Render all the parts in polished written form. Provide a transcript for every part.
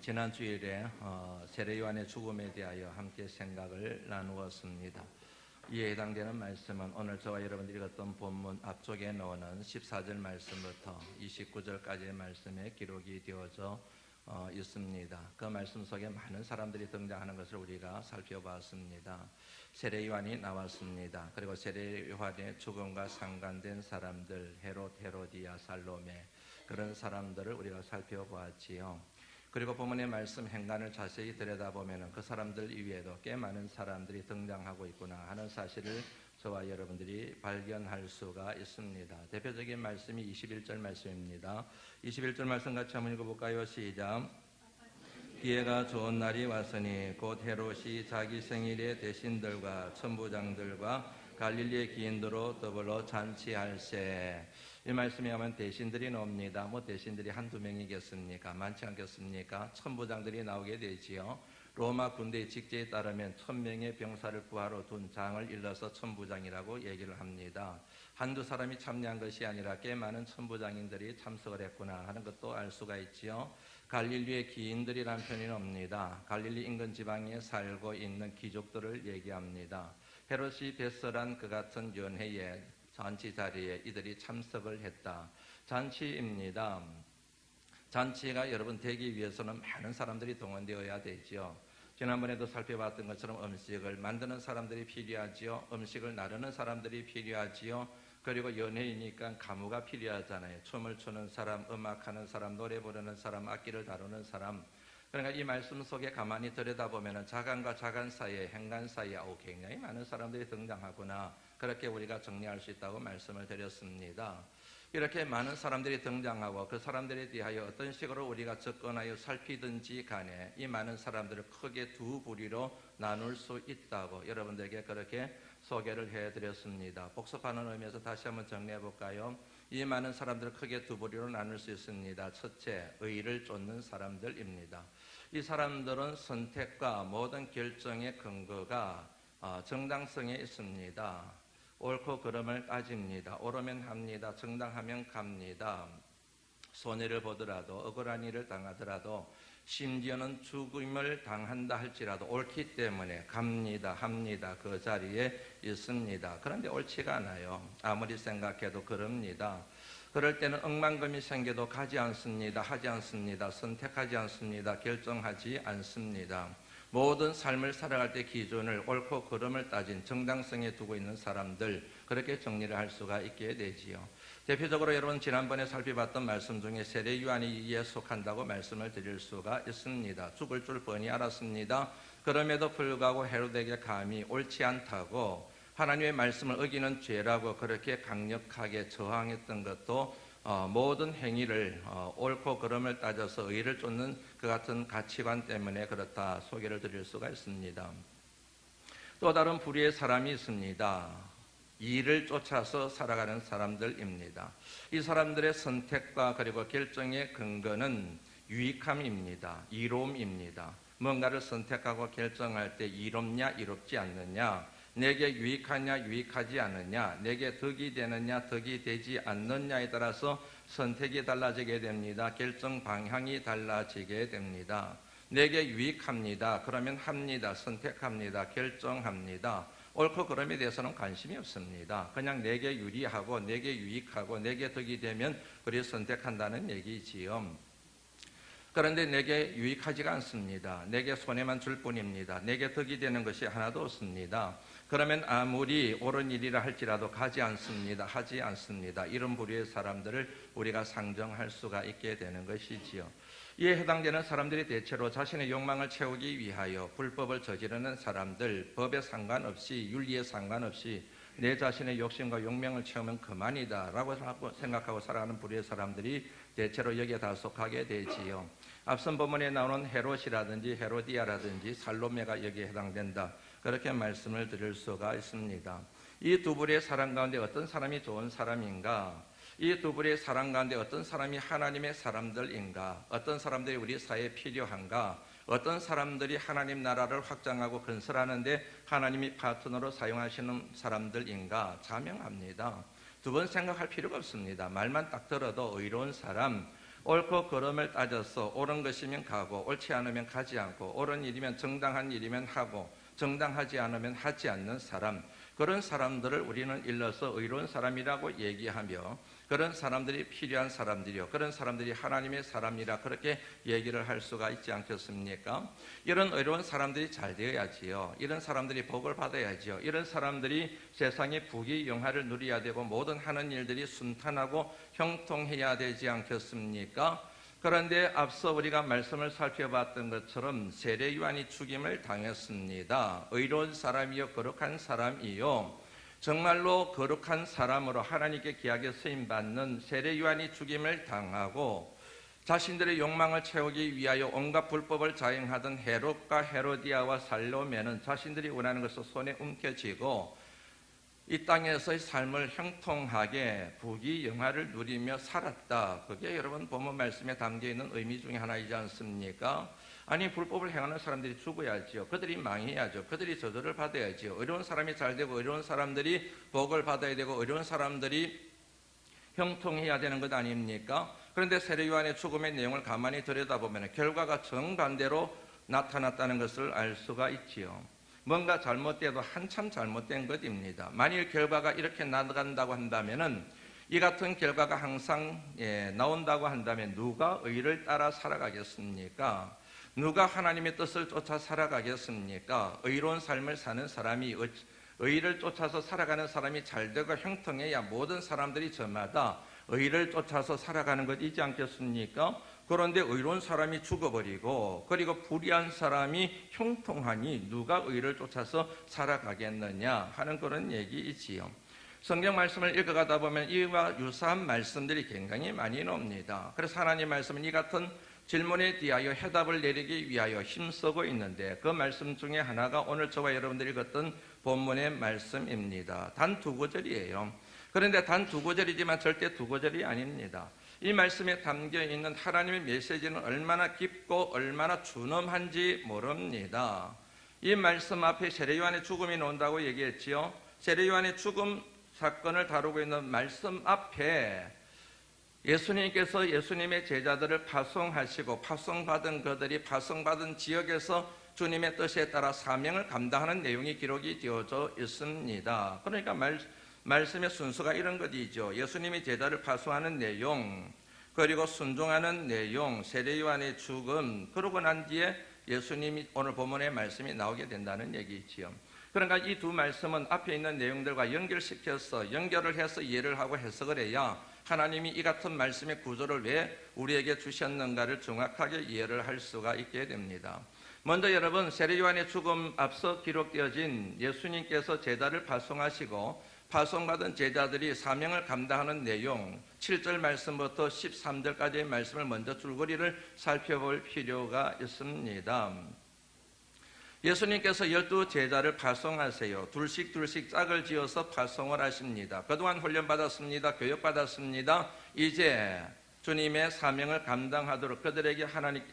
지난 주일에 세례 요한의 죽음에 대하여 함께 생각을 나누었습니다. 이에 해당되는 말씀은 오늘 저와 여러분들이 읽었던 본문 앞쪽에 나오는 14절 말씀부터 29절까지의 말씀에 기록이 되어져 있습니다. 그 말씀 속에 많은 사람들이 등장하는 것을 우리가 살펴봤습니다. 세례 요한이 나왔습니다. 그리고 세례 요한의 죽음과 상관된 사람들, 헤롯, 헤로디아, 살로메, 그런 사람들을 우리가 살펴보았지요. 그리고 본문의 말씀 행간을 자세히 들여다보면 그 사람들 이외에도 꽤 많은 사람들이 등장하고 있구나 하는 사실을 저와 여러분들이 발견할 수가 있습니다. 대표적인 말씀이 21절 말씀입니다. 21절 말씀 같이 한번 읽어볼까요? 시작. 기회가 좋은 날이 왔으니 곧 헤롯이 자기 생일에 대신들과 천부장들과 갈릴리의 기인들로 더불어 잔치할세. 이 말씀에 하면 대신들이 나옵니다. 대신들이 한두 명이겠습니까? 많지 않겠습니까? 천부장들이 나오게 되지요. 로마 군대의 직제에 따르면 1000명의 병사를 구하러 둔 장을 일러서 천부장이라고 얘기를 합니다. 한두 사람이 참여한 것이 아니라 꽤 많은 천부장인들이 참석을 했구나 하는 것도 알 수가 있지요. 갈릴리의 기인들이라는 표현이 옵니다. 갈릴리 인근 지방에 살고 있는 귀족들을 얘기합니다. 헤롯이 배설한 그 같은 연회에 잔치 자리에 이들이 참석을 했다. 잔치입니다. 잔치가 여러분 되기 위해서는 많은 사람들이 동원되어야 되지요. 지난번에도 살펴봤던 것처럼 음식을 만드는 사람들이 필요하지요. 음식을 나르는 사람들이 필요하지요. 그리고 연예이니까 가무가 필요하잖아요. 춤을 추는 사람, 음악하는 사람, 노래 부르는 사람, 악기를 다루는 사람. 그러니까 이 말씀 속에 가만히 들여다보면 자간과 자간 사이에, 행간 사이에 굉장히 많은 사람들이 등장하구나, 그렇게 우리가 정리할 수 있다고 말씀을 드렸습니다. 이렇게 많은 사람들이 등장하고 그 사람들에 대하여 어떤 식으로 우리가 접근하여 살피든지 간에 이 많은 사람들을 크게 두 부류로 나눌 수 있다고 여러분들에게 그렇게 소개를 해드렸습니다. 복습하는 의미에서 다시 한번 정리해 볼까요? 이 많은 사람들을 크게 두 부류로 나눌 수 있습니다. 첫째, 의를 쫓는 사람들입니다. 이 사람들은 선택과 모든 결정의 근거가 정당성에 있습니다. 옳고 그름을 따집니다. 옳으면 합니다. 정당하면 갑니다. 손해를 보더라도, 억울한 일을 당하더라도, 심지어는 죽음을 당한다 할지라도 옳기 때문에 갑니다, 합니다. 그 자리에 있습니다. 그런데 옳지가 않아요. 아무리 생각해도 그럽니다. 그럴 때는 억만금이 생겨도 가지 않습니다. 하지 않습니다. 선택하지 않습니다. 결정하지 않습니다. 모든 삶을 살아갈 때 기준을 옳고 그름을 따진 정당성에 두고 있는 사람들, 그렇게 정리를 할 수가 있게 되지요. 대표적으로 여러분 지난번에 살펴봤던 말씀 중에 세례 요한이 이에 속한다고 말씀을 드릴 수가 있습니다. 죽을 줄 뻔히 알았습니다. 그럼에도 불구하고 헤롯에게 감히 옳지 않다고 하나님의 말씀을 어기는 죄라고 그렇게 강력하게 저항했던 것도 모든 행위를 옳고 그름을 따져서 의를 쫓는 그 같은 가치관 때문에 그렇다 소개를 드릴 수가 있습니다. 또 다른 부류의 사람이 있습니다. 이를 쫓아서 살아가는 사람들입니다. 이 사람들의 선택과 그리고 결정의 근거는 유익함입니다. 이로움입니다. 뭔가를 선택하고 결정할 때 이롭냐 이롭지 않느냐, 내게 유익하냐 유익하지 않느냐, 내게 덕이 되느냐 덕이 되지 않느냐에 따라서 선택이 달라지게 됩니다. 결정 방향이 달라지게 됩니다. 내게 유익합니다. 그러면 합니다. 선택합니다. 결정합니다. 옳고 그름에 대해서는 관심이 없습니다. 그냥 내게 유리하고 내게 유익하고 내게 덕이 되면 그리 선택한다는 얘기지요. 그런데 내게 유익하지가 않습니다. 내게 손해만 줄 뿐입니다. 내게 덕이 되는 것이 하나도 없습니다. 그러면 아무리 옳은 일이라 할지라도 가지 않습니다. 하지 않습니다. 이런 부류의 사람들을 우리가 상정할 수가 있게 되는 것이지요. 이에 해당되는 사람들이 대체로 자신의 욕망을 채우기 위하여 불법을 저지르는 사람들, 법에 상관없이, 윤리에 상관없이 내 자신의 욕심과 욕명을 채우면 그만이다 라고 생각하고 살아가는 부류의 사람들이 대체로 여기에 다 속하게 되지요. 앞선 본문에 나오는 헤롯이라든지 헤로디아라든지 살로메가 여기에 해당된다, 그렇게 말씀을 드릴 수가 있습니다. 이 두 부류의 사람 가운데 어떤 사람이 좋은 사람인가? 이 두 부류의 사람 가운데 어떤 사람이 하나님의 사람들인가? 어떤 사람들이 우리 사회에 필요한가? 어떤 사람들이 하나님 나라를 확장하고 건설하는데 하나님이 파트너로 사용하시는 사람들인가? 자명합니다. 두 번 생각할 필요가 없습니다. 말만 딱 들어도 의로운 사람, 옳고 그름을 따져서 옳은 것이면 가고 옳지 않으면 가지 않고 옳은 일이면 정당한 일이면 하고 정당하지 않으면 하지 않는 사람, 그런 사람들을 우리는 일러서 의로운 사람이라고 얘기하며 그런 사람들이 필요한 사람들이요, 그런 사람들이 하나님의 사람이라 그렇게 얘기를 할 수가 있지 않겠습니까? 이런 의로운 사람들이 잘 되어야지요. 이런 사람들이 복을 받아야지요. 이런 사람들이 세상의 부귀영화를 누려야 되고 모든 하는 일들이 순탄하고 형통해야 되지 않겠습니까? 그런데 앞서 우리가 말씀을 살펴봤던 것처럼 세례 요한이 죽임을 당했습니다. 의로운 사람이요 거룩한 사람이요 정말로 거룩한 사람으로 하나님께 귀하게 쓰임받는 세례 요한이 죽임을 당하고 자신들의 욕망을 채우기 위하여 온갖 불법을 자행하던 헤롯과 헤로디아와 살로메는 자신들이 원하는 것을 손에 움켜쥐고 이 땅에서의 삶을 형통하게 부귀영화를 누리며 살았다. 그게 여러분 본문 말씀에 담겨있는 의미 중에 하나이지 않습니까? 아니 불법을 행하는 사람들이 죽어야지요. 그들이 망해야죠. 그들이 저주를 받아야지요. 의로운 사람이 잘 되고 의로운 사람들이 복을 받아야 되고 의로운 사람들이 형통해야 되는 것 아닙니까? 그런데 세례 요한의 죽음의 내용을 가만히 들여다보면 결과가 정반대로 나타났다는 것을 알 수가 있지요. 뭔가 잘못돼도 한참 잘못된 것입니다. 만일 결과가 이렇게 나간다고 한다면은 이 같은 결과가 항상 나온다고 한다면 누가 의를 따라 살아가겠습니까? 누가 하나님의 뜻을 쫓아 살아가겠습니까? 의로운 삶을 사는 사람이 의를 쫓아서 살아가는 사람이 잘되고 형통해야 모든 사람들이 저마다 의를 쫓아서 살아가는 것이지 않겠습니까? 그런데 의로운 사람이 죽어버리고 그리고 불의한 사람이 형통하니 누가 의를 쫓아서 살아가겠느냐 하는 그런 얘기이지요. 성경 말씀을 읽어가다 보면 이와 유사한 말씀들이 굉장히 많이 나옵니다. 그래서 하나님 말씀은 이 같은 질문에 대하여 해답을 내리기 위하여 힘쓰고 있는데 그 말씀 중에 하나가 오늘 저와 여러분들이 읽었던 본문의 말씀입니다. 단 두 구절이에요. 그런데 단 두 구절이지만 절대 두 구절이 아닙니다. 이 말씀에 담겨있는 하나님의 메시지는 얼마나 깊고 얼마나 준엄한지 모릅니다. 이 말씀 앞에 세례 요한의 죽음이 나온다고 얘기했지요. 세례 요한의 죽음 사건을 다루고 있는 말씀 앞에 예수님께서 예수님의 제자들을 파송하시고 파송받은 그들이 파송받은 지역에서 주님의 뜻에 따라 사명을 감당하는 내용이 기록이 되어져 있습니다. 그러니까 말씀의 순서가 이런 것이죠. 예수님이 제자를 파송하는 내용, 그리고 순종하는 내용, 세례 요한의 죽음, 그러고 난 뒤에 예수님이 오늘 본문의 말씀이 나오게 된다는 얘기지요. 그러니까 이 두 말씀은 앞에 있는 내용들과 연결을 해서 이해를 하고 해석을 해야 하나님이 이 같은 말씀의 구조를 왜 우리에게 주셨는가를 정확하게 이해를 할 수가 있게 됩니다. 먼저 여러분, 세례 요한의 죽음 앞서 기록되어진 예수님께서 제자를 파송하시고 파송받은 제자들이 사명을 감당하는 내용 7절 말씀부터 13절까지의 말씀을 먼저 줄거리를 살펴볼 필요가 있습니다. 예수님께서 12제자를 파송하세요. 둘씩 짝을 지어서 파송을 하십니다. 그동안 훈련받았습니다. 교육받았습니다. 이제 주님의 사명을 감당하도록 그들에게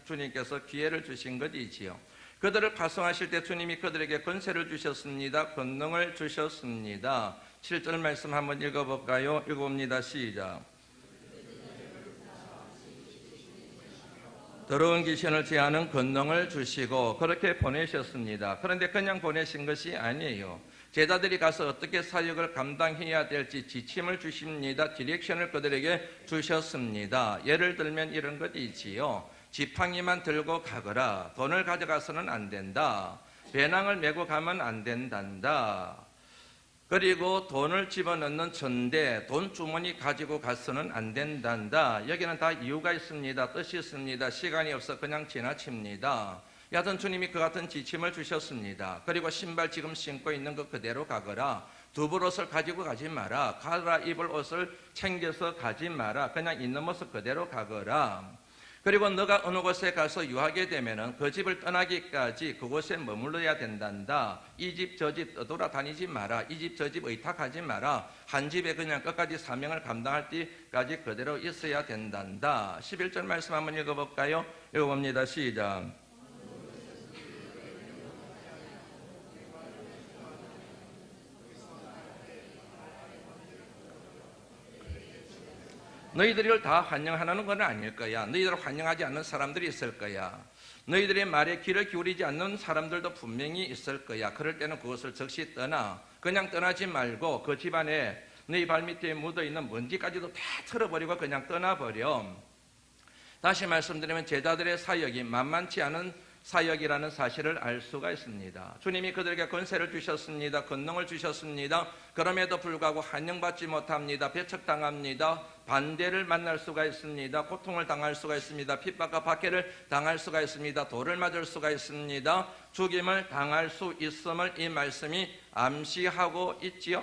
주님께서 기회를 주신 것이지요. 그들을 파송하실 때 주님이 그들에게 권세를 주셨습니다. 권능을 주셨습니다. 7절 말씀 한번 읽어볼까요? 읽어봅니다. 시작. 더러운 귀신을 제하는 권능을 주시고 그렇게 보내셨습니다. 그런데 그냥 보내신 것이 아니에요. 제자들이 가서 어떻게 사역을 감당해야 될지 지침을 주십니다. 디렉션을 그들에게 주셨습니다. 예를 들면 이런 것이지요. 지팡이만 들고 가거라. 돈을 가져가서는 안 된다. 배낭을 메고 가면 안 된단다. 그리고 돈을 집어넣는 천대, 돈 주머니 가지고 가서는 안 된단다. 여기는 다 이유가 있습니다. 뜻이 있습니다. 시간이 없어 그냥 지나칩니다. 여하튼 주님이 그 같은 지침을 주셨습니다. 그리고 신발 지금 신고 있는 거 그대로 가거라. 두벌 옷을 가지고 가지 마라. 갈아입을 옷을 챙겨서 가지 마라. 그냥 있는 모습 그대로 가거라. 그리고 너가 어느 곳에 가서 유하게 되면은 그 집을 떠나기까지 그곳에 머물러야 된단다. 이 집 저 집 떠돌아다니지 마라. 이 집 저 집 의탁하지 마라. 한 집에 그냥 끝까지 사명을 감당할 때까지 그대로 있어야 된단다. 11절 말씀 한번 읽어볼까요? 읽어봅니다. 시작. 너희들을 다 환영하는 건 아닐 거야. 너희들을 환영하지 않는 사람들이 있을 거야. 너희들의 말에 귀를 기울이지 않는 사람들도 분명히 있을 거야. 그럴 때는 그것을 즉시 떠나. 그냥 떠나지 말고 그 집안에 너희 발밑에 묻어있는 먼지까지도 다 털어버리고 그냥 떠나버려. 다시 말씀드리면 제자들의 사역이 만만치 않은 사역이라는 사실을 알 수가 있습니다. 주님이 그들에게 권세를 주셨습니다. 권능을 주셨습니다. 그럼에도 불구하고 환영받지 못합니다. 배척당합니다. 반대를 만날 수가 있습니다. 고통을 당할 수가 있습니다. 핍박과 박해를 당할 수가 있습니다. 돌을 맞을 수가 있습니다. 죽임을 당할 수 있음을 이 말씀이 암시하고 있지요.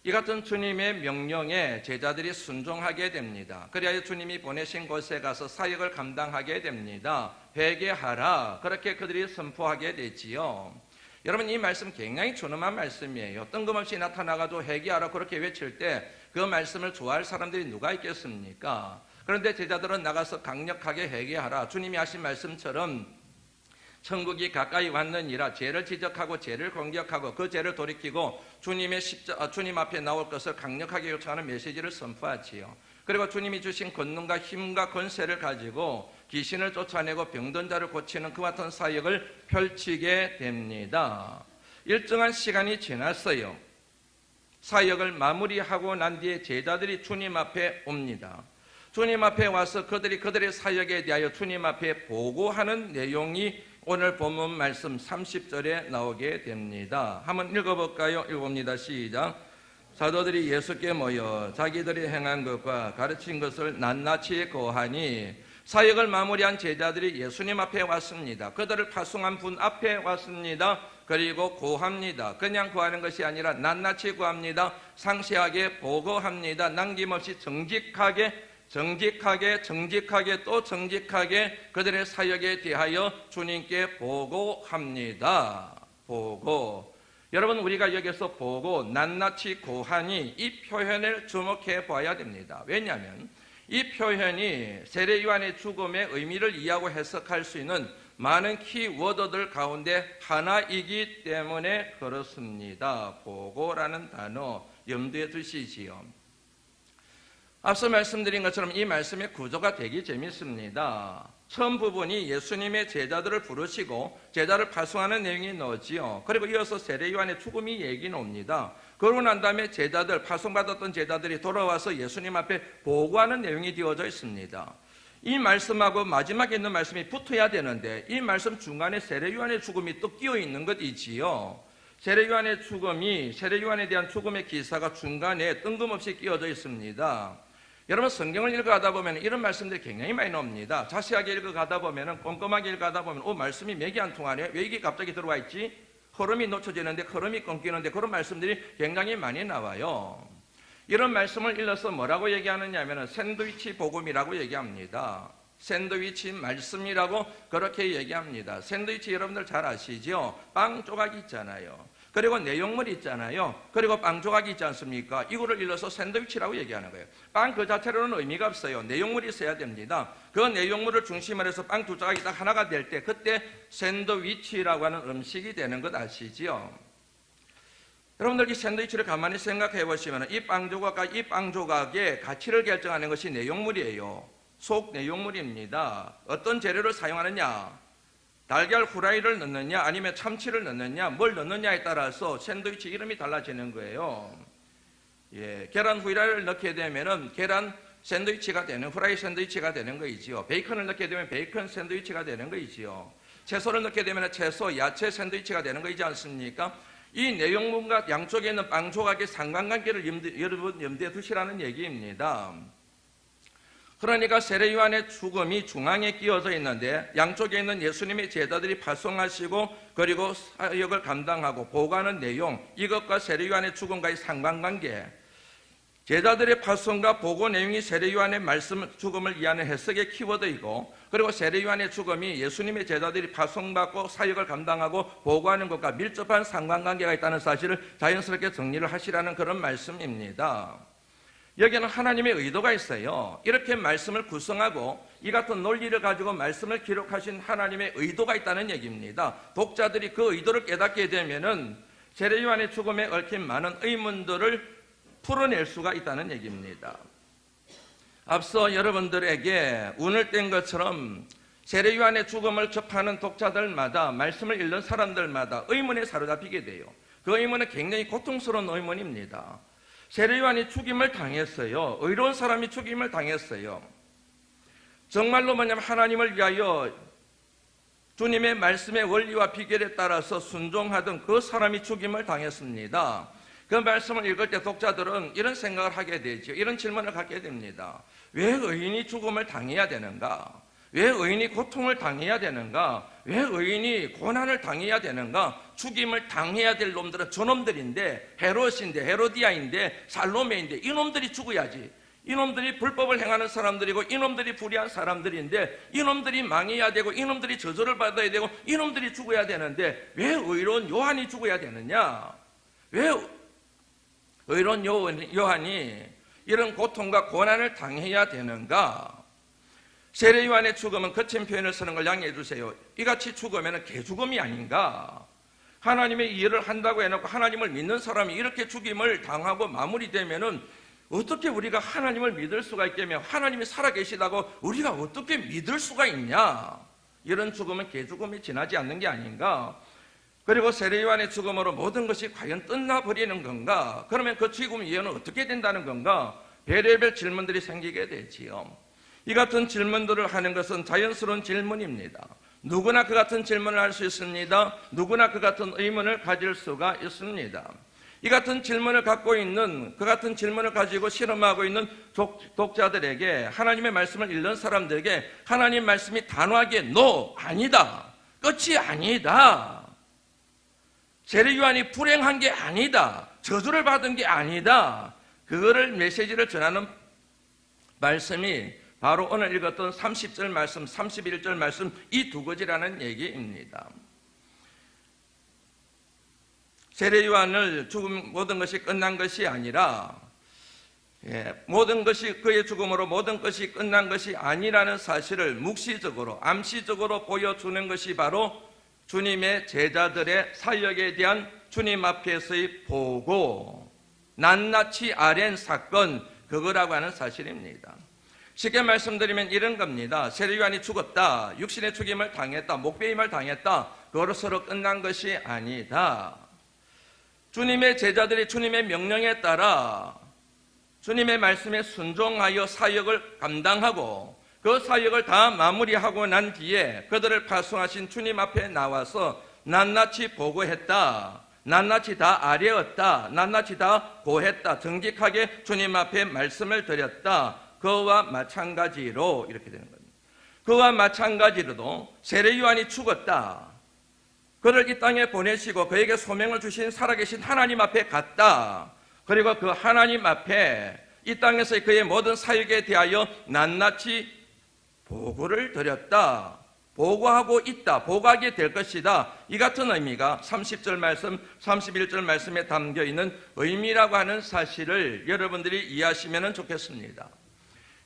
이 같은 주님의 명령에 제자들이 순종하게 됩니다. 그래야 주님이 보내신 곳에 가서 사역을 감당하게 됩니다. 회개하라, 그렇게 그들이 선포하게 되지요. 여러분, 이 말씀 굉장히 존엄한 말씀이에요. 뜬금없이 나타나가지고 회개하라 그렇게 외칠 때 그 말씀을 좋아할 사람들이 누가 있겠습니까? 그런데 제자들은 나가서 강력하게 회개하라, 주님이 하신 말씀처럼 천국이 가까이 왔느니라, 죄를 지적하고 죄를 공격하고 그 죄를 돌이키고 주님 앞에 나올 것을 강력하게 요청하는 메시지를 선포하지요. 그리고 주님이 주신 권능과 힘과 권세를 가지고 귀신을 쫓아내고 병든 자를 고치는 그와 같은 사역을 펼치게 됩니다. 일정한 시간이 지났어요. 사역을 마무리하고 난 뒤에 제자들이 주님 앞에 옵니다. 주님 앞에 와서 그들의 사역에 대하여 주님 앞에 보고하는 내용이 오늘 본문 말씀 30절에 나오게 됩니다. 한번 읽어볼까요? 읽어봅니다. 시작. 사도들이 예수께 모여 자기들이 행한 것과 가르친 것을 낱낱이 고하니, 사역을 마무리한 제자들이 예수님 앞에 왔습니다. 그들을 파송한 분 앞에 왔습니다. 그리고 고합니다. 그냥 구하는 것이 아니라 낱낱이 구합니다. 상세하게 보고합니다. 남김없이 정직하게 또 정직하게 그들의 사역에 대하여 주님께 보고합니다. 보고. 여러분, 우리가 여기서 보고 낱낱이 고하니 이 표현을 주목해 봐야 됩니다. 왜냐하면 이 표현이 세례 요한의 죽음의 의미를 이해하고 해석할 수 있는 많은 키워드들 가운데 하나이기 때문에 그렇습니다. 보고라는 단어 염두에 두시지요. 앞서 말씀드린 것처럼 이 말씀의 구조가 되게 재밌습니다. 처음 부분이 예수님의 제자들을 부르시고 제자를 파송하는 내용이 나오지요. 그리고 이어서 세례 요한의 죽음이 얘기 나옵니다. 그러고 난 다음에 파송받았던 제자들이 돌아와서 예수님 앞에 보고하는 내용이 되어져 있습니다. 이 말씀하고 마지막에 있는 말씀이 붙어야 되는데 이 말씀 중간에 세례 요한의 죽음이 또 끼어 있는 것이지요. 세례 요한에 대한 죽음의 기사가 중간에 뜬금없이 끼어져 있습니다. 여러분, 성경을 읽어가다 보면 이런 말씀들이 굉장히 많이 나옵니다. 자세하게 읽어가다 보면, 꼼꼼하게 읽어가다 보면 말씀이 맥이 안 통하네, 왜 이게 갑자기 들어와 있지? 흐름이 놓쳐지는데, 흐름이 끊기는데, 그런 말씀들이 굉장히 많이 나와요. 이런 말씀을 일러서 뭐라고 얘기하느냐 하면 샌드위치 복음이라고 얘기합니다. 샌드위치 말씀이라고 그렇게 얘기합니다. 샌드위치 여러분들 잘 아시죠? 빵 조각이 있잖아요. 그리고 내용물이 있잖아요. 그리고 빵 조각이 있지 않습니까? 이거를 일러서 샌드위치라고 얘기하는 거예요. 빵 그 자체로는 의미가 없어요. 내용물이 있어야 됩니다. 그 내용물을 중심으로 해서 빵 두 조각이 딱 하나가 될 때 그때 샌드위치라고 하는 음식이 되는 것 아시죠? 여러분들 이 샌드위치를 가만히 생각해 보시면 이 빵 조각과 이 빵 조각의 가치를 결정하는 것이 내용물이에요. 속 내용물입니다. 어떤 재료를 사용하느냐, 달걀 후라이를 넣느냐 아니면 참치를 넣느냐, 뭘 넣느냐에 따라서 샌드위치 이름이 달라지는 거예요. 계란 후라이를 넣게 되면은 계란 샌드위치가 되는, 후라이 샌드위치가 되는 거이지요. 베이컨을 넣게 되면 베이컨 샌드위치가 되는 거이지요. 채소를 넣게 되면 채소, 야채 샌드위치가 되는 거이지 않습니까? 이 내용물과 양쪽에 있는 빵 조각의 상관관계를 여러분 염두에 두시라는 얘기입니다. 그러니까 세례 요한의 죽음이 중앙에 끼어져 있는데 양쪽에 있는 예수님의 제자들이 파송하시고 그리고 사역을 감당하고 보고하는 내용, 이것과 세례 요한의 죽음과의 상관관계, 제자들의 파송과 보고 내용이 세례 요한의 말씀 죽음을 이해하는 해석의 키워드이고, 그리고 세례 요한의 죽음이 예수님의 제자들이 파송받고 사역을 감당하고 보고하는 것과 밀접한 상관관계가 있다는 사실을 자연스럽게 정리를 하시라는 그런 말씀입니다. 여기에는 하나님의 의도가 있어요. 이렇게 말씀을 구성하고 이 같은 논리를 가지고 말씀을 기록하신 하나님의 의도가 있다는 얘기입니다. 독자들이 그 의도를 깨닫게 되면은 세례 요한의 죽음에 얽힌 많은 의문들을 풀어낼 수가 있다는 얘기입니다. 앞서 여러분들에게 운을 뗀 것처럼 세례요한의 죽음을 접하는 독자들마다, 말씀을 읽는 사람들마다 의문에 사로잡히게 돼요. 그 의문은 굉장히 고통스러운 의문입니다. 세례요한이 죽임을 당했어요. 의로운 사람이 죽임을 당했어요. 정말로 뭐냐면 하나님을 위하여 주님의 말씀의 원리와 비결에 따라서 순종하던 그 사람이 죽임을 당했습니다. 그 말씀을 읽을 때 독자들은 이런 생각을 하게 되죠. 이런 질문을 갖게 됩니다. 왜 의인이 죽음을 당해야 되는가? 왜 의인이 고통을 당해야 되는가? 왜 의인이 고난을 당해야 되는가? 죽임을 당해야 될 놈들은 저놈들인데, 헤롯인데, 헤로디아인데, 살로메인데, 이놈들이 죽어야지. 이놈들이 불법을 행하는 사람들이고 이놈들이 불의한 사람들인데 이놈들이 망해야 되고 이놈들이 저주를 받아야 되고 이놈들이 죽어야 되는데 왜 의로운 요한이 죽어야 되느냐? 왜 의로운 요한이 이런 고통과 고난을 당해야 되는가? 세례 요한의 죽음은 거친 표현을 쓰는 걸 양해해 주세요. 이같이 죽으면 개죽음이 아닌가? 하나님의 일을 한다고 해놓고 하나님을 믿는 사람이 이렇게 죽임을 당하고 마무리되면은 어떻게 우리가 하나님을 믿을 수가 있겠며 하나님이 살아계시다고 우리가 어떻게 믿을 수가 있냐? 이런 죽음은 개죽음이 지나지 않는 게 아닌가? 그리고 세례 요한의 죽음으로 모든 것이 과연 끝나버리는 건가? 그러면 그 죽음 이후는 어떻게 된다는 건가? 별의별 질문들이 생기게 되지요. 이 같은 질문들을 하는 것은 자연스러운 질문입니다. 누구나 그 같은 질문을 할 수 있습니다. 누구나 그 같은 의문을 가질 수가 있습니다. 이 같은 질문을 갖고 있는, 그 같은 질문을 가지고 실험하고 있는 독자들에게, 하나님의 말씀을 읽는 사람들에게 하나님 말씀이 단호하게 No, 아니다, 끝이 아니다, 세례 요한이 불행한 게 아니다, 저주를 받은 게 아니다, 그거를 메시지를 전하는 말씀이 바로 오늘 읽었던 30절 말씀, 31절 말씀 이 두 가지라는 얘기입니다. 세례 요한을 죽음 모든 것이 끝난 것이 아니라 모든 것이 그의 죽음으로 모든 것이 끝난 것이 아니라는 사실을 묵시적으로 암시적으로 보여주는 것이 바로 주님의 제자들의 사역에 대한 주님 앞에서의 보고, 낱낱이 아랜 사건, 그거라고 하는 사실입니다. 쉽게 말씀드리면 이런 겁니다. 세례 요한이 죽었다, 육신의 죽임을 당했다, 목배임을 당했다, 그것으로 끝난 것이 아니다. 주님의 제자들이 주님의 명령에 따라 주님의 말씀에 순종하여 사역을 감당하고 그 사역을 다 마무리하고 난 뒤에 그들을 파송하신 주님 앞에 나와서 낱낱이 보고했다, 낱낱이 다 아뢰었다, 낱낱이 다 고했다, 정직하게 주님 앞에 말씀을 드렸다. 그와 마찬가지로 이렇게 되는 겁니다. 그와 마찬가지로도 세례 요한이 죽었다, 그를 이 땅에 보내시고 그에게 소명을 주신 살아계신 하나님 앞에 갔다, 그리고 그 하나님 앞에 이 땅에서 그의 모든 사역에 대하여 낱낱이 보고를 드렸다, 보고하고 있다, 보고하게 될 것이다. 이 같은 의미가 30절 말씀, 31절 말씀에 담겨있는 의미라고 하는 사실을 여러분들이 이해하시면 좋겠습니다.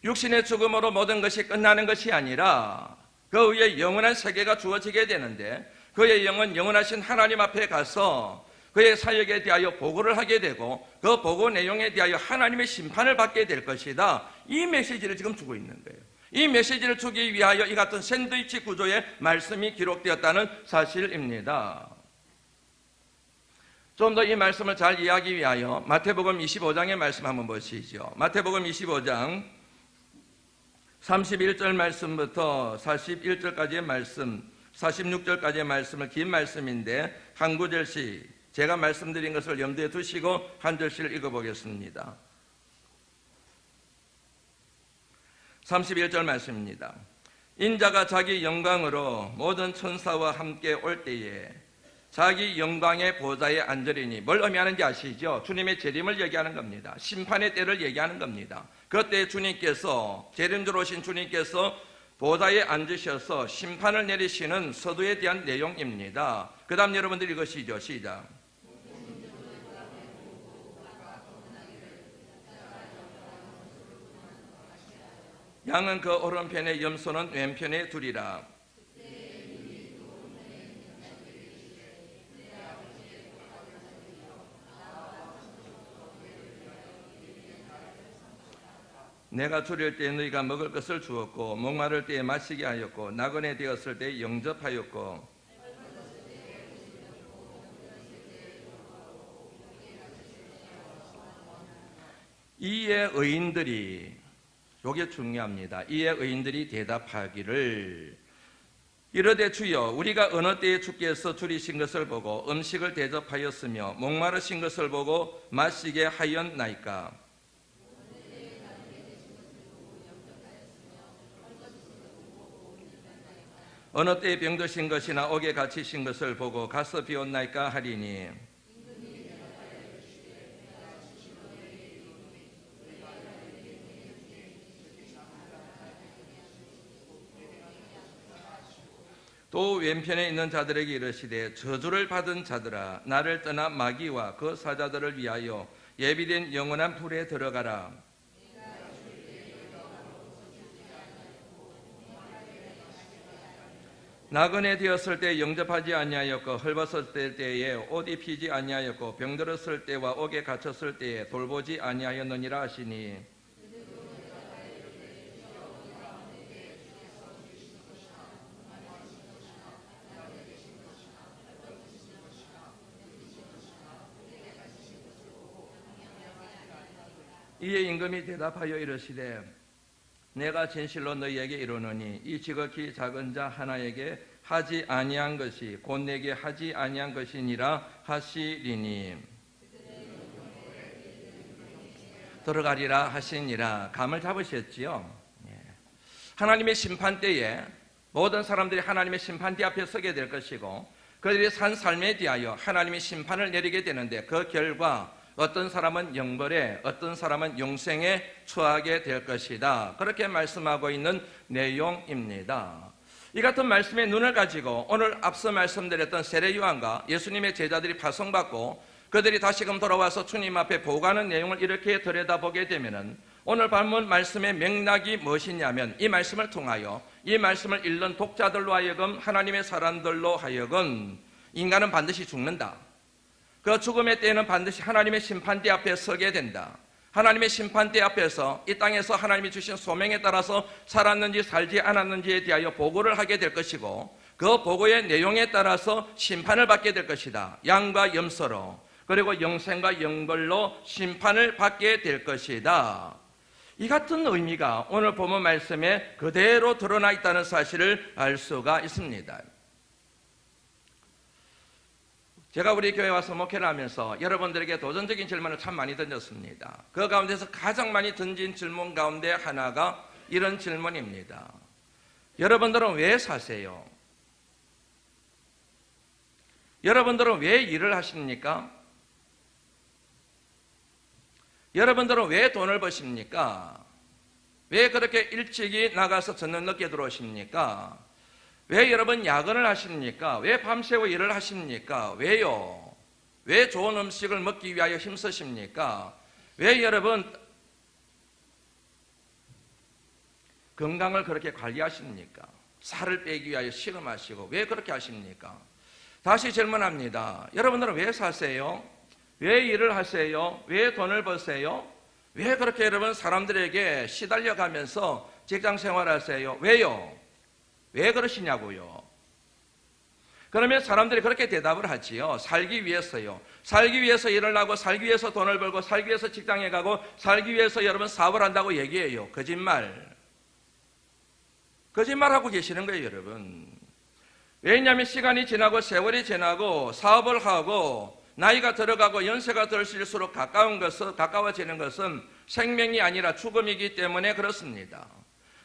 육신의 죽음으로 모든 것이 끝나는 것이 아니라 그 위에 영원한 세계가 주어지게 되는데 그의 영은 영원하신 하나님 앞에 가서 그의 사역에 대하여 보고를 하게 되고 그 보고 내용에 대하여 하나님의 심판을 받게 될 것이다. 이 메시지를 지금 주고 있는 거예요. 이 메시지를 주기 위하여 이 같은 샌드위치 구조의 말씀이 기록되었다는 사실입니다. 좀 더 이 말씀을 잘 이해하기 위하여 마태복음 25장의 말씀 한번 보시죠. 마태복음 25장 31절 말씀부터 41절까지의 말씀, 46절까지의 말씀을 긴 말씀인데 한 구절씩 제가 말씀드린 것을 염두에 두시고 한 절씩 읽어보겠습니다. 31절 말씀입니다. 인자가 자기 영광으로 모든 천사와 함께 올 때에 자기 영광의 보좌에 앉으리니, 뭘 의미하는지 아시죠? 주님의 재림을 얘기하는 겁니다. 심판의 때를 얘기하는 겁니다. 그때 주님께서, 재림주로 오신 주님께서 보좌에 앉으셔서 심판을 내리시는 서두에 대한 내용입니다. 그 다음 여러분들 읽으시죠. 시작. 양은 그 오른편에, 염소는 왼편에 두리라. 내가 줄일 때에 너희가 먹을 것을 주었고 목마를 때에 마시게 하였고 나그네 되었을 때에 영접하였고 이에 의인들이, 요게 중요합니다. 이에 의인들이 대답하기를 이르되 주여 우리가 어느 때에 주께서 줄이신 것을 보고 음식을 대접하였으며 목마르신 것을 보고 마시게 하였나이까. 어느 때에 병드신 것이나 옥에 갇히신 것을 보고 가서 비웠나이까 하리니 또 왼편에 있는 자들에게 이르시되 저주를 받은 자들아 나를 떠나 마귀와 그 사자들을 위하여 예비된 영원한 불에 들어가라. 나그네 되었을 때 영접하지 아니하였고 헐벗었을 때에 옷 입히지 아니하였고 병들었을 때와 옥에 갇혔을 때에 돌보지 아니하였느니라 하시니 이에 임금이 대답하여 이르시되 내가 진실로 너희에게 이르노니 이 지극히 작은 자 하나에게 하지 아니한 것이 곧 내게 하지 아니한 것이니라 하시리니 들어가리라 하시니라. 감을 잡으셨지요? 하나님의 심판대에 모든 사람들이 하나님의 심판대 앞에 서게 될 것이고 그들이 산 삶에 대하여 하나님의 심판을 내리게 되는데 그 결과 어떤 사람은 영벌에 어떤 사람은 영생에 처하게 될 것이다. 그렇게 말씀하고 있는 내용입니다. 이 같은 말씀의 눈을 가지고 오늘 앞서 말씀드렸던 세례 요한과 예수님의 제자들이 파송받고 그들이 다시금 돌아와서 주님 앞에 보고하는 내용을 이렇게 들여다보게 되면은 오늘 본문 말씀의 맥락이 무엇이냐면 이 말씀을 통하여 이 말씀을 읽는 독자들로 하여금 하나님의 사람들로 하여금 인간은 반드시 죽는다. 그 죽음의 때에는 반드시 하나님의 심판대 앞에 서게 된다. 하나님의 심판대 앞에서 이 땅에서 하나님이 주신 소명에 따라서 살았는지 살지 않았는지에 대하여 보고를 하게 될 것이고 그 보고의 내용에 따라서 심판을 받게 될 것이다. 양과 염소로 그리고 영생과 영벌로 심판을 받게 될 것이다. 이 같은 의미가 오늘 본문 말씀에 그대로 드러나 있다는 사실을 알 수가 있습니다. 제가 우리 교회 와서 목회를 하면서 여러분들에게 도전적인 질문을 참 많이 던졌습니다. 그 가운데서 가장 많이 던진 질문 가운데 하나가 이런 질문입니다. 여러분들은 왜 사세요? 여러분들은 왜 일을 하십니까? 여러분들은 왜 돈을 버십니까? 왜 그렇게 일찍이 나가서 저녁 늦게 들어오십니까? 왜 여러분 야근을 하십니까? 왜 밤새워 일을 하십니까? 왜요? 왜 좋은 음식을 먹기 위하여 힘쓰십니까? 왜 여러분 건강을 그렇게 관리하십니까? 살을 빼기 위하여 실험하시고 왜 그렇게 하십니까? 다시 질문합니다. 여러분들은 왜 사세요? 왜 일을 하세요? 왜 돈을 버세요? 왜 그렇게 여러분 사람들에게 시달려가면서 직장 생활하세요? 왜요? 왜 그러시냐고요? 그러면 사람들이 그렇게 대답을 하지요. 살기 위해서요. 살기 위해서 일을 하고 살기 위해서 돈을 벌고 살기 위해서 직장에 가고 살기 위해서 여러분 사업을 한다고 얘기해요. 거짓말. 거짓말하고 계시는 거예요, 여러분. 왜냐하면 시간이 지나고 세월이 지나고 사업을 하고 나이가 들어가고 연세가 들수록 가까워지는 것은 생명이 아니라 죽음이기 때문에 그렇습니다.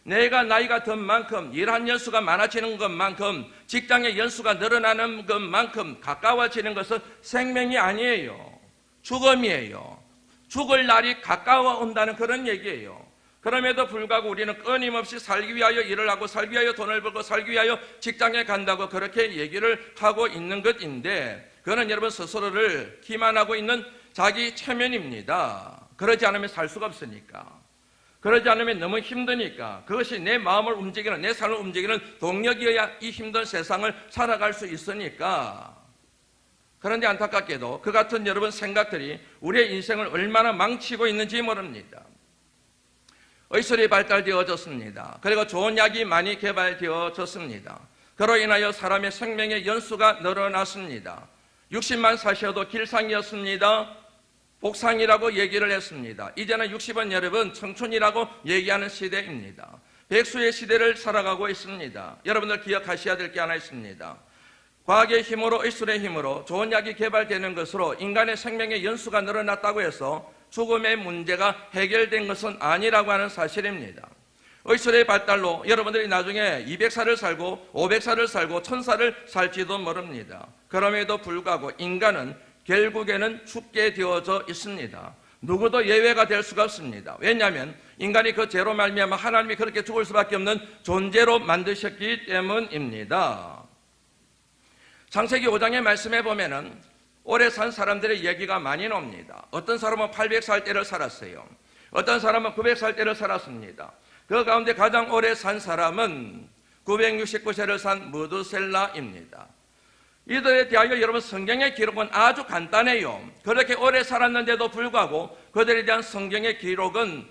내가 나이가 든 만큼 일한 연수가 많아지는 것만큼 직장의 연수가 늘어나는 것만큼 가까워지는 것은 생명이 아니에요. 죽음이에요. 죽을 날이 가까워 온다는 그런 얘기예요. 그럼에도 불구하고 우리는 끊임없이 살기 위하여 일을 하고 살기 위하여 돈을 벌고 살기 위하여 직장에 간다고 그렇게 얘기를 하고 있는 것인데 그거는 여러분 스스로를 기만하고 있는 자기 체면입니다. 그러지 않으면 살 수가 없으니까. 그러지 않으면 너무 힘드니까 그것이 내 마음을 움직이는 내 삶을 움직이는 동력이어야 이 힘든 세상을 살아갈 수 있으니까. 그런데 안타깝게도 그 같은 여러분 생각들이 우리의 인생을 얼마나 망치고 있는지 모릅니다. 의술이 발달되어졌습니다. 그리고 좋은 약이 많이 개발되어졌습니다. 그로 인하여 사람의 생명의 연수가 늘어났습니다. 60만 사셔도 길상이었습니다. 복상이라고 얘기를 했습니다. 이제는 60은 여러분 청춘이라고 얘기하는 시대입니다. 백수의 시대를 살아가고 있습니다. 여러분들 기억하셔야 될 게 하나 있습니다. 과학의 힘으로 의술의 힘으로 좋은 약이 개발되는 것으로 인간의 생명의 연수가 늘어났다고 해서 죽음의 문제가 해결된 것은 아니라고 하는 사실입니다. 의술의 발달로 여러분들이 나중에 200살을 살고 500살을 살고 1000살을 살지도 모릅니다. 그럼에도 불구하고 인간은 결국에는 죽게 되어져 있습니다. 누구도 예외가 될 수가 없습니다. 왜냐하면 인간이 그 죄로 말미암아 하나님이 그렇게 죽을 수밖에 없는 존재로 만드셨기 때문입니다. 창세기 5장의 말씀에 보면은 오래 산 사람들의 얘기가 많이 나옵니다. 어떤 사람은 800살 때를 살았어요. 어떤 사람은 900살 때를 살았습니다. 그 가운데 가장 오래 산 사람은 969세를 산 무두셀라입니다. 이들에 대하여 여러분 성경의 기록은 아주 간단해요. 그렇게 오래 살았는데도 불구하고 그들에 대한 성경의 기록은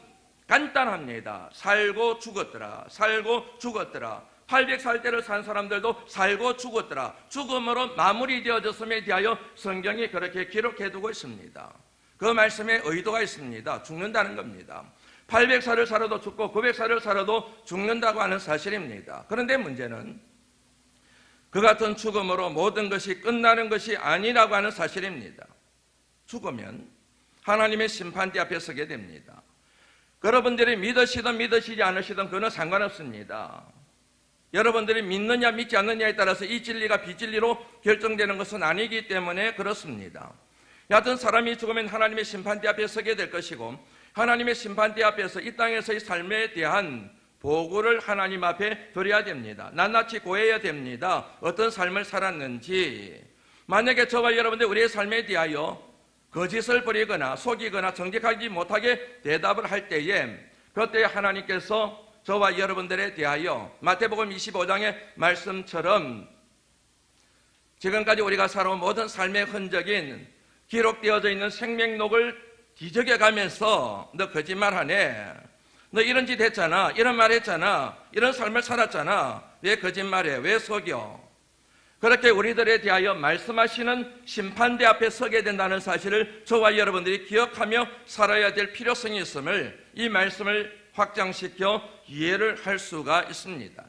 간단합니다. 살고 죽었더라. 살고 죽었더라. 800살 때를 산 사람들도 살고 죽었더라. 죽음으로 마무리되어졌음에 대하여 성경이 그렇게 기록해두고 있습니다. 그 말씀에 의도가 있습니다. 죽는다는 겁니다. 800살을 살아도 죽고 900살을 살아도 죽는다고 하는 사실입니다. 그런데 문제는 그 같은 죽음으로 모든 것이 끝나는 것이 아니라고 하는 사실입니다. 죽으면 하나님의 심판대 앞에 서게 됩니다. 여러분들이 믿으시든 믿으시지 않으시든 그거는 상관없습니다. 여러분들이 믿느냐 믿지 않느냐에 따라서 이 진리가 비진리로 결정되는 것은 아니기 때문에 그렇습니다. 여하튼 사람이 죽으면 하나님의 심판대 앞에 서게 될 것이고 하나님의 심판대 앞에서 이 땅에서의 삶에 대한 보고를 하나님 앞에 드려야 됩니다. 낱낱이 고해야 됩니다. 어떤 삶을 살았는지. 만약에 저와 여러분들 우리의 삶에 대하여 거짓을 부리거나 속이거나 정직하지 못하게 대답을 할 때에 그때 하나님께서 저와 여러분들에 대하여 마태복음 25장의 말씀처럼 지금까지 우리가 살아온 모든 삶의 흔적인 기록되어져 있는 생명록을 뒤적여가면서 너 거짓말하네. 너 이런 짓 했잖아. 이런 말 했잖아. 이런 삶을 살았잖아. 왜 거짓말해? 왜 속여? 그렇게 우리들에 대하여 말씀하시는 심판대 앞에 서게 된다는 사실을 저와 여러분들이 기억하며 살아야 될 필요성이 있음을 이 말씀을 확장시켜 이해를 할 수가 있습니다.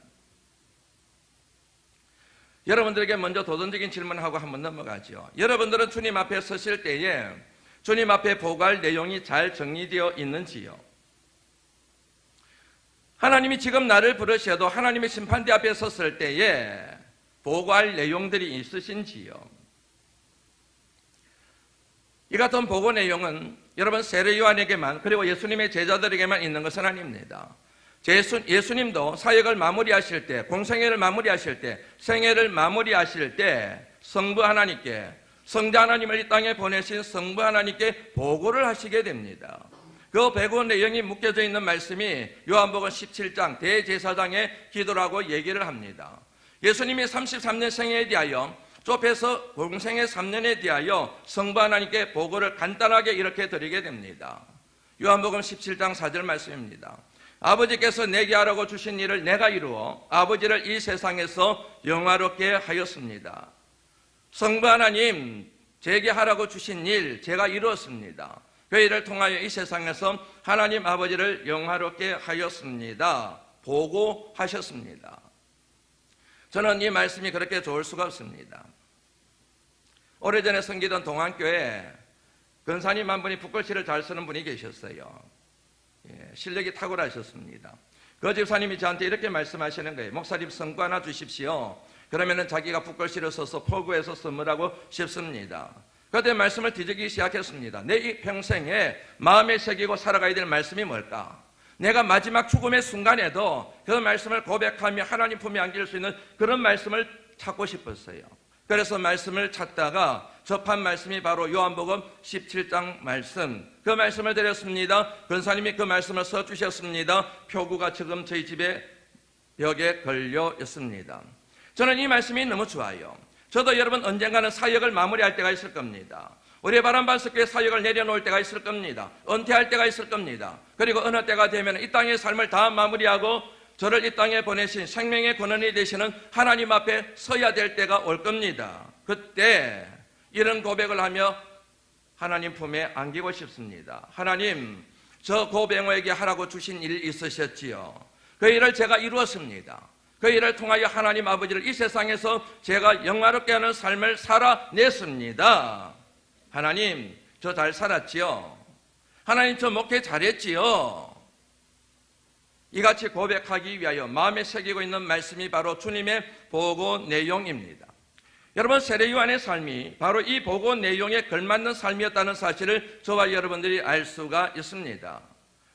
여러분들에게 먼저 도전적인 질문하고 한번 넘어가죠. 여러분들은 주님 앞에 서실 때에 주님 앞에 보고할 내용이 잘 정리되어 있는지요? 하나님이 지금 나를 부르셔도 하나님의 심판대 앞에 섰을 때에 보고할 내용들이 있으신지요? 이 같은 보고 내용은 여러분 세례 요한에게만 그리고 예수님의 제자들에게만 있는 것은 아닙니다. 예수님도 사역을 마무리하실 때, 공생애를 마무리하실 때, 생애를 마무리하실 때 성부 하나님께, 성자 하나님을 이 땅에 보내신 성부 하나님께 보고를 하시게 됩니다. 그 배고 내용이 묶여져 있는 말씀이 요한복음 17장 대제사장의 기도라고 얘기를 합니다. 예수님이 33년 생애에 대하여 좁혀서 공생의 3년에 대하여 성부 하나님께 보고를 간단하게 이렇게 드리게 됩니다. 요한복음 17장 4절 말씀입니다. 아버지께서 내게 하라고 주신 일을 내가 이루어 아버지를 이 세상에서 영화롭게 하였습니다. 성부 하나님, 제게 하라고 주신 일 제가 이루었습니다. 그 일을 통하여 이 세상에서 하나님 아버지를 영화롭게 하였습니다. 보고하셨습니다. 저는 이 말씀이 그렇게 좋을 수가 없습니다. 오래전에 섬기던 동안교회에 근사님 한 분이 붓글씨를 잘 쓰는 분이 계셨어요. 실력이 탁월하셨습니다. 그 집사님이 저한테 이렇게 말씀하시는 거예요. 목사님 성구 하나 주십시오. 그러면은 자기가 붓글씨를 써서 포구해서 선물하고 싶습니다. 그때 말씀을 뒤적이기 시작했습니다. 내 이 평생에 마음에 새기고 살아가야 될 말씀이 뭘까? 내가 마지막 죽음의 순간에도 그 말씀을 고백하며 하나님 품에 안길 수 있는 그런 말씀을 찾고 싶었어요. 그래서 말씀을 찾다가 접한 말씀이 바로 요한복음 17장 말씀, 그 말씀을 드렸습니다. 권사님이 그 말씀을 써주셨습니다. 표구가 지금 저희 집에 벽에 걸려 있습니다. 저는 이 말씀이 너무 좋아요. 저도 여러분 언젠가는 사역을 마무리할 때가 있을 겁니다. 우리 바람반석교회 사역을 내려놓을 때가 있을 겁니다. 은퇴할 때가 있을 겁니다. 그리고 어느 때가 되면 이 땅의 삶을 다 마무리하고 저를 이 땅에 보내신 생명의 근원이 되시는 하나님 앞에 서야 될 때가 올 겁니다. 그때 이런 고백을 하며 하나님 품에 안기고 싶습니다. 하나님, 저 고병호에게 하라고 주신 일 있으셨지요. 그 일을 제가 이루었습니다. 그 일을 통하여 하나님 아버지를 이 세상에서 제가 영화롭게 하는 삶을 살아냈습니다. 하나님, 저 잘 살았지요. 하나님, 저 목회 잘했지요. 이같이 고백하기 위하여 마음에 새기고 있는 말씀이 바로 주님의 보고 내용입니다. 여러분, 세례 요한의 삶이 바로 이 보고 내용에 걸맞는 삶이었다는 사실을 저와 여러분들이 알 수가 있습니다.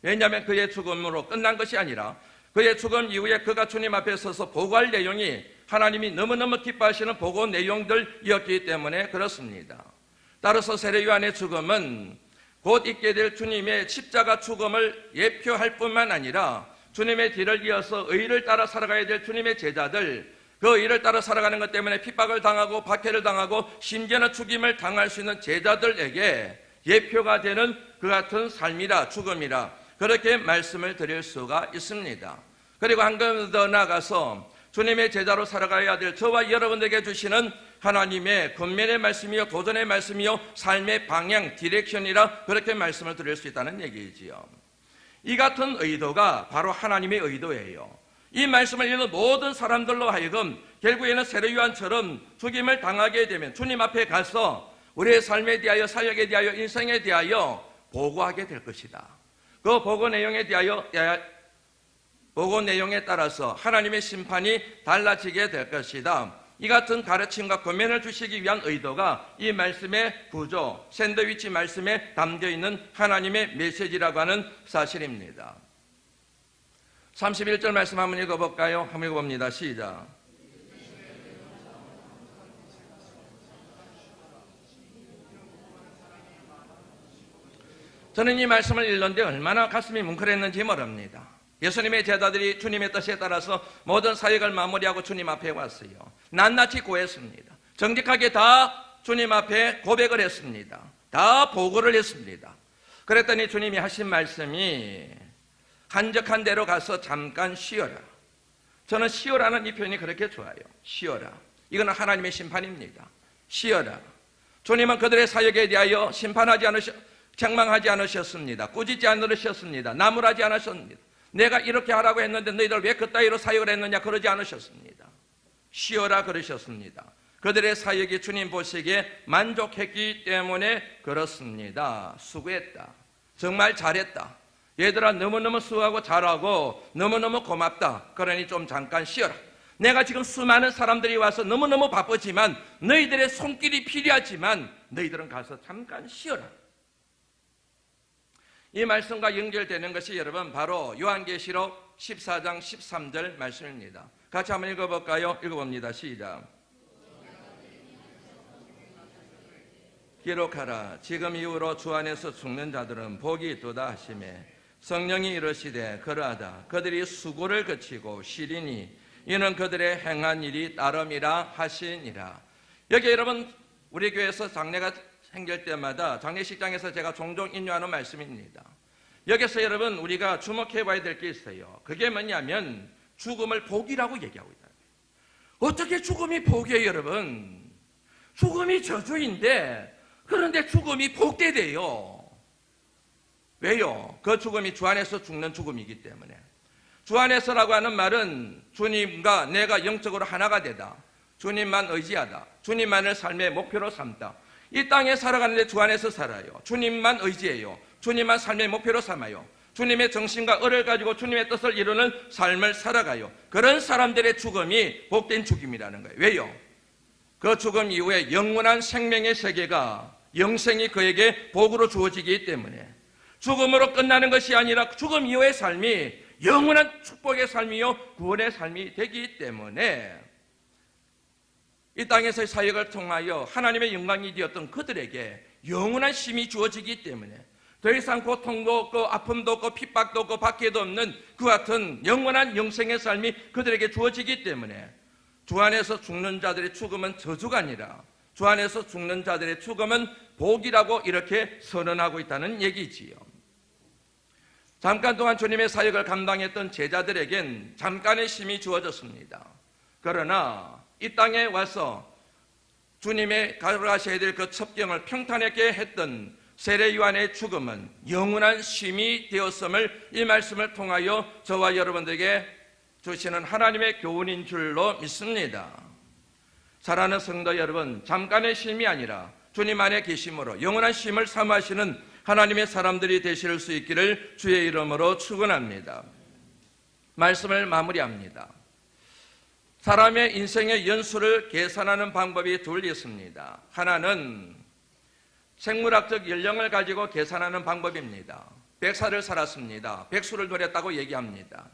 왜냐하면 그의 죽음으로 끝난 것이 아니라 그의 죽음 이후에 그가 주님 앞에 서서 보고할 내용이 하나님이 너무너무 기뻐하시는 보고 내용들이었기 때문에 그렇습니다. 따라서 세례 요한의 죽음은 곧 있게 될 주님의 십자가 죽음을 예표할 뿐만 아니라 주님의 뒤를 이어서 의를 따라 살아가야 될 주님의 제자들, 그 의를 따라 살아가는 것 때문에 핍박을 당하고 박해를 당하고 심지어는 죽임을 당할 수 있는 제자들에게 예표가 되는 그 같은 삶이라, 죽음이라, 그렇게 말씀을 드릴 수가 있습니다. 그리고 한 걸음 더 나아가서 주님의 제자로 살아가야 될 저와 여러분에게 주시는 하나님의 권면의 말씀이요, 도전의 말씀이요, 삶의 방향, 디렉션이라, 그렇게 말씀을 드릴 수 있다는 얘기지요. 이 같은 의도가 바로 하나님의 의도예요. 이 말씀을 읽는 모든 사람들로 하여금 결국에는 세례 요한처럼 죽임을 당하게 되면 주님 앞에 가서 우리의 삶에 대하여, 사역에 대하여, 인생에 대하여 보고하게 될 것이다. 그 보고 내용에 따라서 하나님의 심판이 달라지게 될 것이다. 이 같은 가르침과 권면을 주시기 위한 의도가 이 말씀의 구조, 샌드위치 말씀에 담겨있는 하나님의 메시지라고 하는 사실입니다. 31절 말씀 한번 읽어볼까요? 한번 읽어봅니다. 시작. 저는 이 말씀을 읽는데 얼마나 가슴이 뭉클했는지 모릅니다. 예수님의 제자들이 주님의 뜻에 따라서 모든 사역을 마무리하고 주님 앞에 왔어요. 낱낱이 구했습니다. 정직하게 다 주님 앞에 고백을 했습니다. 다 보고를 했습니다. 그랬더니 주님이 하신 말씀이 한적한 데로 가서 잠깐 쉬어라. 저는 쉬어라는 이 표현이 그렇게 좋아요. 쉬어라. 이건 하나님의 심판입니다. 쉬어라. 주님은 그들의 사역에 대하여 책망하지 않으셨습니다. 꾸짖지 않으셨습니다. 나무라지 않으셨습니다. 내가 이렇게 하라고 했는데 너희들 왜 그따위로 사역을 했느냐, 그러지 않으셨습니다. 쉬어라 그러셨습니다. 그들의 사역이 주님 보시기에 만족했기 때문에 그렇습니다. 수고했다. 정말 잘했다. 얘들아, 너무너무 수고하고 잘하고 너무너무 고맙다. 그러니 좀 잠깐 쉬어라. 내가 지금 수많은 사람들이 와서 너무너무 바쁘지만 너희들의 손길이 필요하지만 너희들은 가서 잠깐 쉬어라. 이 말씀과 연결되는 것이 여러분 바로 요한계시록 14장 13절 말씀입니다. 같이 한번 읽어볼까요? 읽어봅니다. 시작. 기록하라. 지금 이후로 주 안에서 죽는 자들은 복이 있도다 하시매 성령이 이르시되 그러하다. 그들이 수고를 그치고 쉬리니 이는 그들의 행한 일이 따름이라 하시니라. 여기 여러분 우리 교회에서 장례가 생길 때마다 장례식장에서 제가 종종 인용하는 말씀입니다. 여기서 여러분 우리가 주목해 봐야 될 게 있어요. 그게 뭐냐면 죽음을 복이라고 얘기하고 있다. 어떻게 죽음이 복이에요, 여러분? 죽음이 저주인데 그런데 죽음이 복되게 돼요. 왜요? 그 죽음이 주 안에서 죽는 죽음이기 때문에. 주 안에서라고 하는 말은 주님과 내가 영적으로 하나가 되다. 주님만 의지하다. 주님만을 삶의 목표로 삼다. 이 땅에 살아가는데 주 안에서 살아요. 주님만 의지해요. 주님만 삶의 목표로 삼아요. 주님의 정신과 의를 가지고 주님의 뜻을 이루는 삶을 살아가요. 그런 사람들의 죽음이 복된 죽음이라는 거예요. 왜요? 그 죽음 이후에 영원한 생명의 세계가, 영생이 그에게 복으로 주어지기 때문에 죽음으로 끝나는 것이 아니라 죽음 이후의 삶이 영원한 축복의 삶이요 구원의 삶이 되기 때문에 이 땅에서의 사역을 통하여 하나님의 영광이 되었던 그들에게 영원한 쉼이 주어지기 때문에 더 이상 고통도 없고 아픔도 없고 핍박도 없고 박해도 없는 그 같은 영원한 영생의 삶이 그들에게 주어지기 때문에 주 안에서 죽는 자들의 죽음은 저주가 아니라 주 안에서 죽는 자들의 죽음은 복이라고 이렇게 선언하고 있다는 얘기지요. 잠깐 동안 주님의 사역을 감당했던 제자들에겐 잠깐의 쉼이 주어졌습니다. 그러나 이 땅에 와서 주님의 가셔야 될 그 첩경을 평탄하게 했던 세례 요한의 죽음은 영원한 쉼이 되었음을 이 말씀을 통하여 저와 여러분들에게 주시는 하나님의 교훈인 줄로 믿습니다. 사랑하는 성도 여러분, 잠깐의 쉼이 아니라 주님 안에 계심으로 영원한 쉼을 삼으시는 하나님의 사람들이 되실 수 있기를 주의 이름으로 축원합니다. 말씀을 마무리합니다. 사람의 인생의 연수를 계산하는 방법이 둘 있습니다. 하나는 생물학적 연령을 가지고 계산하는 방법입니다. 100살을 살았습니다. 백수를 누렸다고 얘기합니다.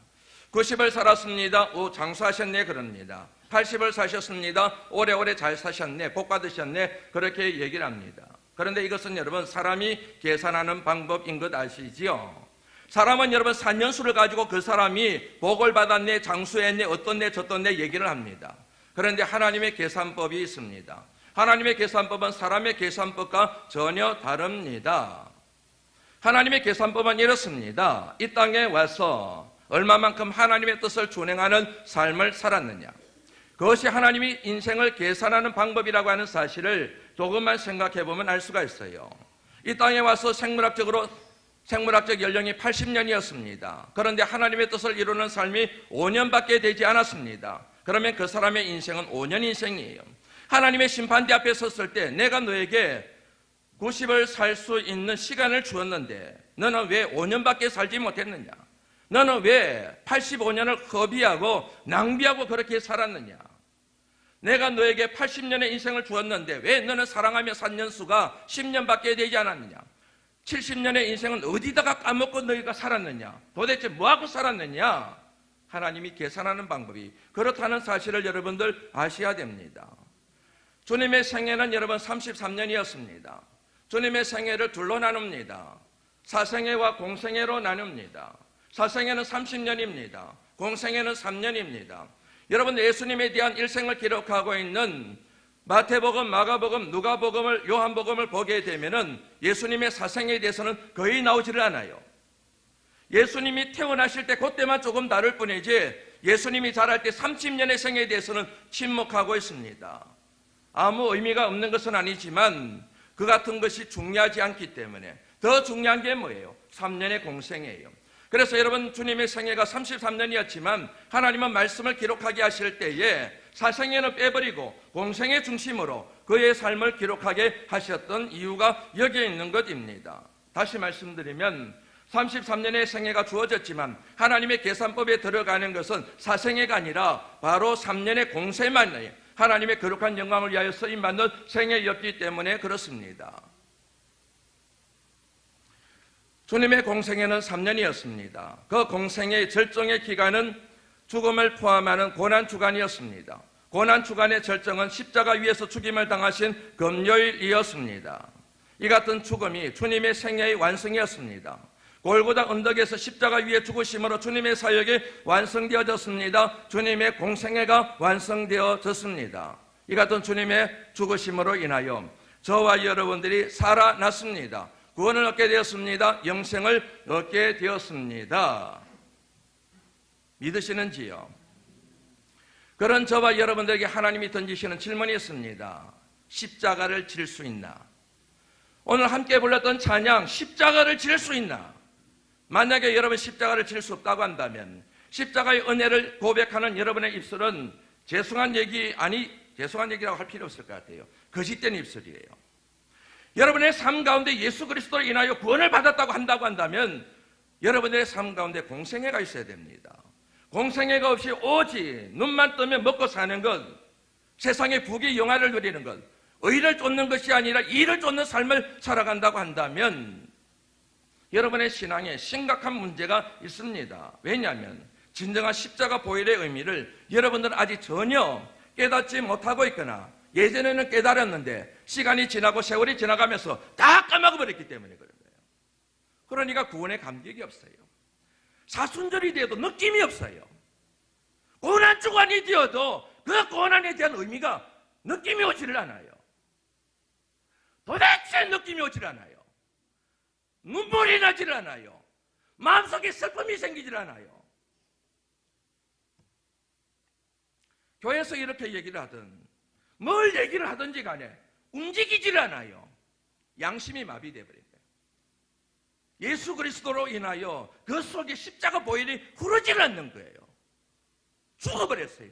90을 살았습니다. 오, 장수하셨네 그럽니다. 80을 사셨습니다. 오래오래 잘 사셨네, 복 받으셨네, 그렇게 얘기를 합니다. 그런데 이것은 여러분 사람이 계산하는 방법인 것 아시지요? 사람은 여러분 산년수를 가지고 그 사람이 복을 받았네, 장수했네, 어떻네 저떻네 얘기를 합니다. 그런데 하나님의 계산법이 있습니다. 하나님의 계산법은 사람의 계산법과 전혀 다릅니다. 하나님의 계산법은 이렇습니다. 이 땅에 와서 얼마만큼 하나님의 뜻을 준행하는 삶을 살았느냐, 그것이 하나님이 인생을 계산하는 방법이라고 하는 사실을 조금만 생각해 보면 알 수가 있어요. 이 땅에 와서 생물학적 연령이 80년이었습니다. 그런데 하나님의 뜻을 이루는 삶이 5년밖에 되지 않았습니다. 그러면 그 사람의 인생은 5년 인생이에요. 하나님의 심판대 앞에 섰을 때 내가 너에게 90을 살 수 있는 시간을 주었는데 너는 왜 5년밖에 살지 못했느냐? 너는 왜 85년을 허비하고 낭비하고 그렇게 살았느냐? 내가 너에게 80년의 인생을 주었는데 왜 너는 사랑하며 산 년수가 10년밖에 되지 않았느냐? 70년의 인생은 어디다가 까먹고 너희가 살았느냐? 도대체 뭐하고 살았느냐? 하나님이 계산하는 방법이 그렇다는 사실을 여러분들 아셔야 됩니다. 주님의 생애는 여러분 33년이었습니다. 주님의 생애를 둘로 나눕니다. 사생애와 공생애로 나눕니다. 사생애는 30년입니다. 공생애는 3년입니다. 여러분 예수님에 대한 일생을 기록하고 있는 마태복음, 마가복음, 누가복음을, 요한복음을 보게 되면은 예수님의 사생에 대해서는 거의 나오지를 않아요. 예수님이 태어나실 때 그때만 조금 다를 뿐이지 예수님이 자랄 때 30년의 생에 대해서는 침묵하고 있습니다. 아무 의미가 없는 것은 아니지만 그 같은 것이 중요하지 않기 때문에 더 중요한 게 뭐예요? 3년의 공생애예요. 그래서 여러분 주님의 생애가 33년이었지만 하나님은 말씀을 기록하게 하실 때에 사생애는 빼버리고 공생애 중심으로 그의 삶을 기록하게 하셨던 이유가 여기에 있는 것입니다. 다시 말씀드리면 33년의 생애가 주어졌지만 하나님의 계산법에 들어가는 것은 사생애가 아니라 바로 3년의 공생만이에요. 하나님의 거룩한 영광을 위하여 쓰임받는 생애였기 때문에 그렇습니다. 주님의 공생애는 3년이었습니다. 그 공생애의 절정의 기간은 죽음을 포함하는 고난주간이었습니다. 고난주간의 절정은 십자가 위에서 죽임을 당하신 금요일이었습니다. 이 같은 죽음이 주님의 생애의 완성이었습니다. 골고다 언덕에서 십자가 위에 죽으심으로 주님의 사역이 완성되어졌습니다. 주님의 공생애가 완성되어졌습니다. 이 같은 주님의 죽으심으로 인하여 저와 여러분들이 살아났습니다. 구원을 얻게 되었습니다. 영생을 얻게 되었습니다. 믿으시는지요? 그런 저와 여러분들에게 하나님이 던지시는 질문이 있습니다. 십자가를 질 수 있나? 오늘 함께 불렀던 찬양 십자가를 질 수 있나? 만약에 여러분 십자가를 질 수 없다고 한다면 십자가의 은혜를 고백하는 여러분의 입술은 죄송한 얘기라고 할 필요 없을 것 같아요. 거짓된 입술이에요. 여러분의 삶 가운데 예수 그리스도로 인하여 구원을 받았다고 한다면 여러분의 삶 가운데 공생애가 있어야 됩니다. 공생애가 없이 오직 눈만 뜨면 먹고 사는 것, 세상의 부귀 영화를 누리는 것, 의를 쫓는 것이 아니라 이를 쫓는 삶을 살아간다고 한다면 여러분의 신앙에 심각한 문제가 있습니다. 왜냐하면 진정한 십자가 보혈의 의미를 여러분들은 아직 전혀 깨닫지 못하고 있거나 예전에는 깨달았는데 시간이 지나고 세월이 지나가면서 다 까먹어버렸기 때문에 그런 거예요. 그러니까 구원의 감격이 없어요. 사순절이 되어도 느낌이 없어요. 고난주간이 되어도 그 고난에 대한 의미가 느낌이 오지를 않아요. 도대체 느낌이 오질 않아요. 눈물이 나질 않아요. 마음속에 슬픔이 생기질 않아요. 교회에서 이렇게 얘기를 하든 뭘 얘기를 하든지 간에 움직이질 않아요. 양심이 마비되어 버린 거예요. 예수 그리스도로 인하여 그 속에 십자가 보혈이 흐르질 않는 거예요. 죽어버렸어요.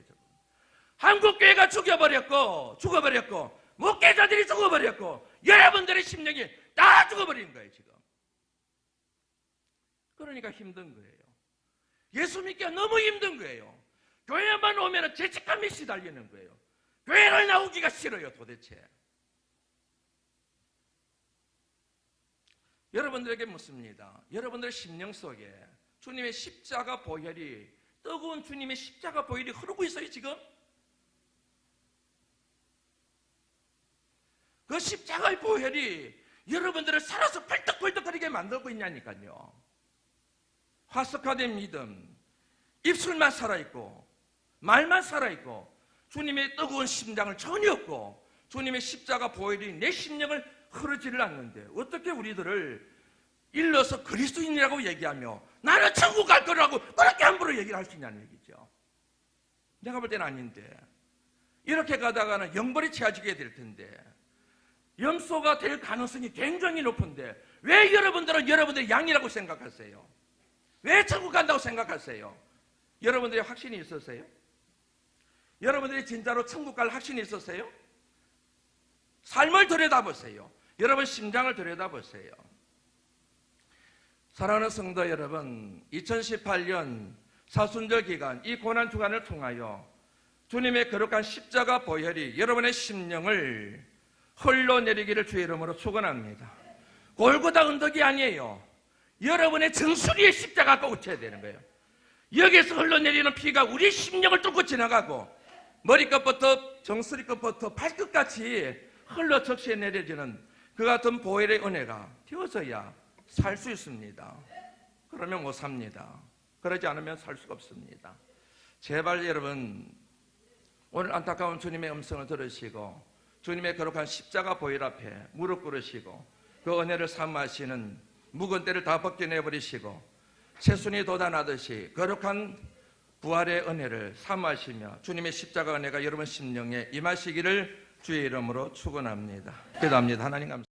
한국교회가 죽어버렸고 목회자들이 죽어버렸고 여러분들의 심령이 다 죽어버린 거예요. 지금. 그러니까 힘든 거예요. 예수 믿기가 너무 힘든 거예요. 교회만 오면 죄책감이 시달리는 거예요. 교회를 나오기가 싫어요. 도대체. 여러분들에게 묻습니다. 여러분들의 심령 속에 주님의 십자가 보혈이, 뜨거운 주님의 십자가 보혈이 흐르고 있어요. 지금. 그 십자가의 보혈이 여러분들을 살아서 펄떡펄떡거리게 만들고 있냐니까요. 화석화된 믿음, 입술만 살아있고 말만 살아있고 주님의 뜨거운 심장을 전혀 없고 주님의 십자가 보혈이 내 심령을 흐르지를 않는데 어떻게 우리들을 일러서 그리스도인이라고 얘기하며 나는 천국 갈 거라고 그렇게 함부로 얘기를 할 수 있냐는 얘기죠. 내가 볼 때는 아닌데 이렇게 가다가는 영벌이 채워지게 될 텐데 염소가 될 가능성이 굉장히 높은데 왜 여러분들은 여러분들의 양이라고 생각하세요? 왜 천국 간다고 생각하세요? 여러분들의 확신이 있으세요? 여러분들이 진짜로 천국 갈 확신이 있으세요? 삶을 들여다보세요. 여러분 심장을 들여다보세요. 사랑하는 성도 여러분, 2018년 사순절 기간, 이 고난 주간을 통하여 주님의 거룩한 십자가 보혈이 여러분의 심령을 흘러내리기를 주의 이름으로 축원합니다. 골고다 언덕이 아니에요. 여러분의 정수리에 십자가가 꽂혀야 되는 거예요. 여기서 흘러내리는 피가 우리 심령을 뚫고 지나가고 머리끝부터 정수리 끝부터 발끝까지 흘러 적시에 내려지는 그 같은 보혈의 은혜가 되어져야 살 수 있습니다. 그러면 못 삽니다. 그러지 않으면 살 수가 없습니다. 제발 여러분 오늘 안타까운 주님의 음성을 들으시고 주님의 거룩한 십자가 보혈 앞에 무릎 꿇으시고 그 은혜를 삼으시는 묵은 때를 다 벗겨내버리시고 새순이 돋아나듯이 거룩한 부활의 은혜를 삼으시며 주님의 십자가 은혜가 여러분 심령에 임하시기를 주의 이름으로 축원합니다. 기도합니다. 하나님 감사합니다.